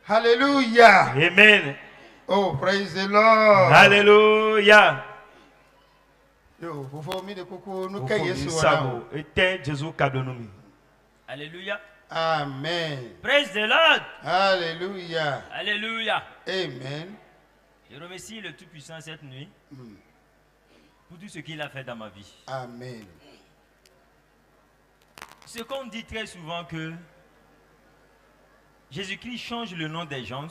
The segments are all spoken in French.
Hallelujah. Amen. Oh, praise the Lord. Hallelujah. Yo, vous mis de coucou, nous Alléluia. Amen. Praise the Lord. Alléluia. Alléluia. Amen. Je remercie le Tout-Puissant cette nuit pour tout ce qu'il a fait dans ma vie. Amen. Ce qu'on dit très souvent que Jésus-Christ change le nom des gens,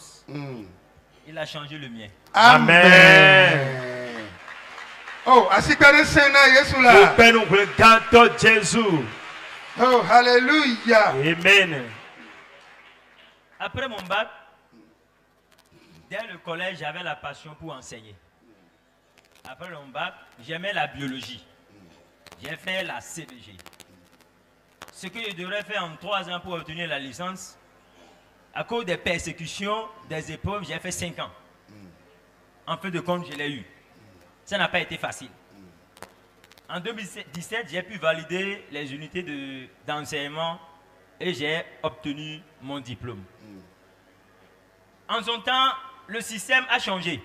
il a changé le mien. Amen. Oh, asikane sena Yesu la. Jésus. Oh, hallelujah. Amen. Après mon bac, dès le collège, j'avais la passion pour enseigner. Après mon bac, j'aimais la biologie. J'ai fait la CBG. Ce que je devrais faire en 3 ans pour obtenir la licence, à cause des persécutions, des épreuves, j'ai fait 5 ans. En fin de compte, je l'ai eu. Ça n'a pas été facile. En 2017, j'ai pu valider les unités d'enseignement et j'ai obtenu mon diplôme. En son temps, le système a changé.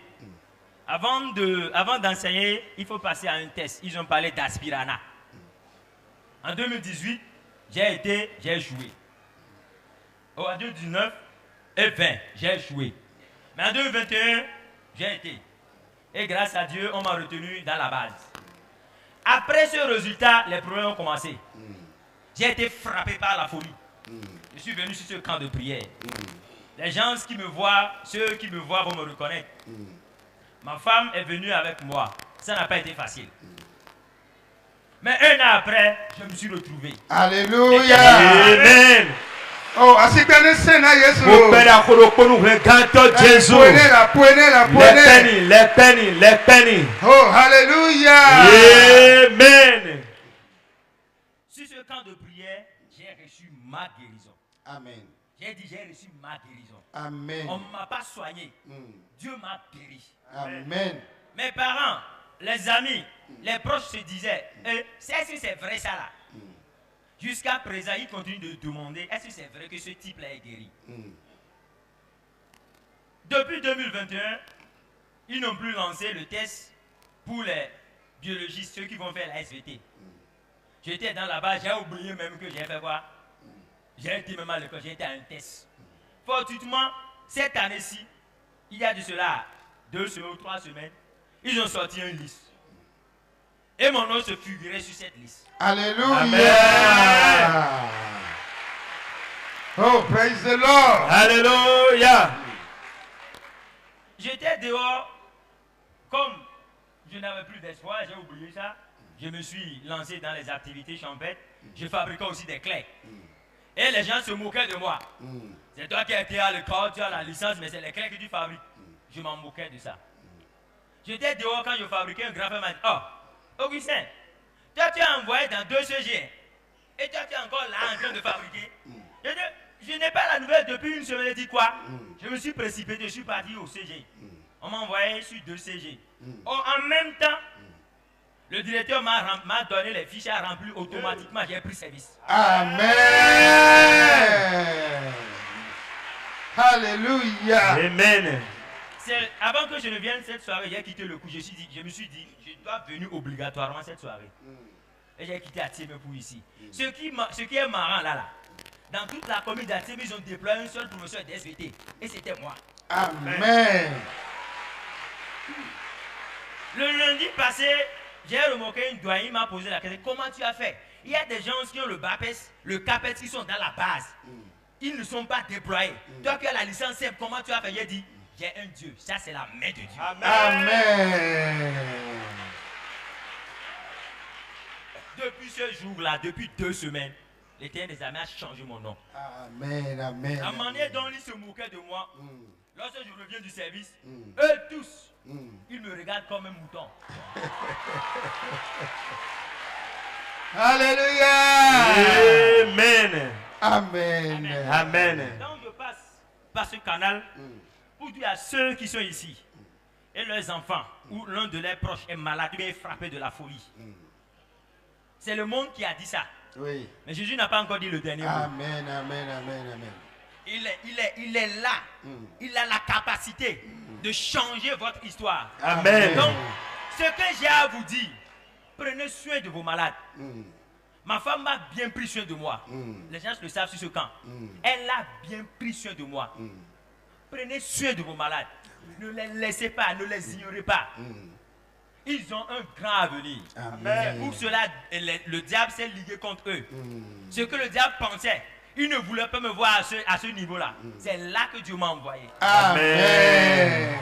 Avant d'enseigner, il faut passer à un test. Ils ont parlé d'aspirana. En 2018, j'ai joué. En 2019 et 20, j'ai joué. Mais en 2021, j'ai été. Et grâce à Dieu, on m'a retenu dans la base. Après ce résultat, les problèmes ont commencé. J'ai été frappé par la folie. Je suis venu sur ce camp de prière. Les gens qui me voient, ceux qui me voient vont me reconnaître. Ma femme est venue avec moi. Ça n'a pas été facile. Mais 1 an après, je me suis retrouvé. Alléluia. Amen. Oh, asikane sena Yesu. Jésus. Les pennies. Oh, hallelujah. Amen. Sur ce camp de prière, j'ai reçu ma guérison. Amen. J'ai dit, j'ai reçu ma guérison. Amen. On ne m'a pas soigné. Dieu m'a guéri. Amen. Mes parents, les amis, les proches se disaient, est-ce que c'est vrai ça là? Jusqu'à présent, ils continuent de demander, est-ce que c'est vrai que ce type-là est guéri? Depuis 2021, ils n'ont plus lancé le test pour les biologistes, ceux qui vont faire la SVT. J'étais dans la base, j'ai oublié même que j'ai fait quoi? J'ai été même à l'école, j'ai été à un test. Fortuitement, cette année-ci, il y a de cela 2 semaines ou 3 semaines, ils ont sorti une liste. Et mon nom se figurait sur cette liste. Alléluia. Amen. Oh, praise the Lord. Alléluia. J'étais dehors, comme je n'avais plus d'espoir, j'ai oublié ça. Je me suis lancé dans les activités champêtres. Je fabriquais aussi des clés. Et les gens se moquaient de moi. C'est toi qui as été à l'école, tu as la licence, mais c'est les clés que tu fabriques. Je m'en moquais de ça. J'étais dehors quand je fabriquais un graphème. Oh, Augustin, toi tu as envoyé dans 2 CG. Et toi tu es encore là en train de fabriquer. Je n'ai pas la nouvelle depuis une semaine. Dit quoi? Je me suis précipité, je suis parti au CG. On m'a envoyé sur 2 CG. En même temps, le directeur m'a donné les fiches à remplir automatiquement. J'ai pris service. Amen. Alléluia. Amen. Avant que je ne vienne cette soirée, j'ai quitté le coup. Je me suis dit, je dois venir obligatoirement cette soirée. Et j'ai quitté Atimé pour ici. Ce qui est marrant là, dans toute la commune d'Atimé, ils ont déployé un seul professeur d'SVT. Et c'était moi. Amen. Le lundi passé, j'ai remarqué une doyenne, il m'a posé la question, comment tu as fait? Il y a des gens qui ont le BAPES, le CAPES, qui sont dans la base. Ils ne sont pas déployés. Toi qui as la licence simple, comment tu as fait? J'ai dit, j'ai un Dieu. Ça, c'est la main de Dieu. Amen. Depuis ce jour-là, depuis 2 semaines, l'Éternel des armées a changé mon nom. Amen, amen. La manière dont ils se moquaient de moi, lorsque je reviens du service, eux tous, ils me regardent comme un mouton. Alléluia. Amen. Amen. Amen. Donc je passe par ce canal pour dire à ceux qui sont ici et leurs enfants ou l'un de leurs proches est malade ou est frappé de la folie. C'est le monde qui a dit ça. Oui. Mais Jésus n'a pas encore dit le dernier mot. Amen, amen, amen, amen. il est là. Il a la capacité de changer votre histoire. Amen. Donc, ce que j'ai à vous dire, prenez soin de vos malades. Ma femme a bien pris soin de moi. Les gens le savent sur ce camp. Elle a bien pris soin de moi. Prenez soin de vos malades. Ne les laissez pas, ne les ignorez pas. Ils ont un grand avenir. C'est pour cela le diable s'est ligué contre eux. Ce que le diable pensait, il ne voulait pas me voir à ce niveau-là. C'est là que Dieu m'a envoyé. Amen.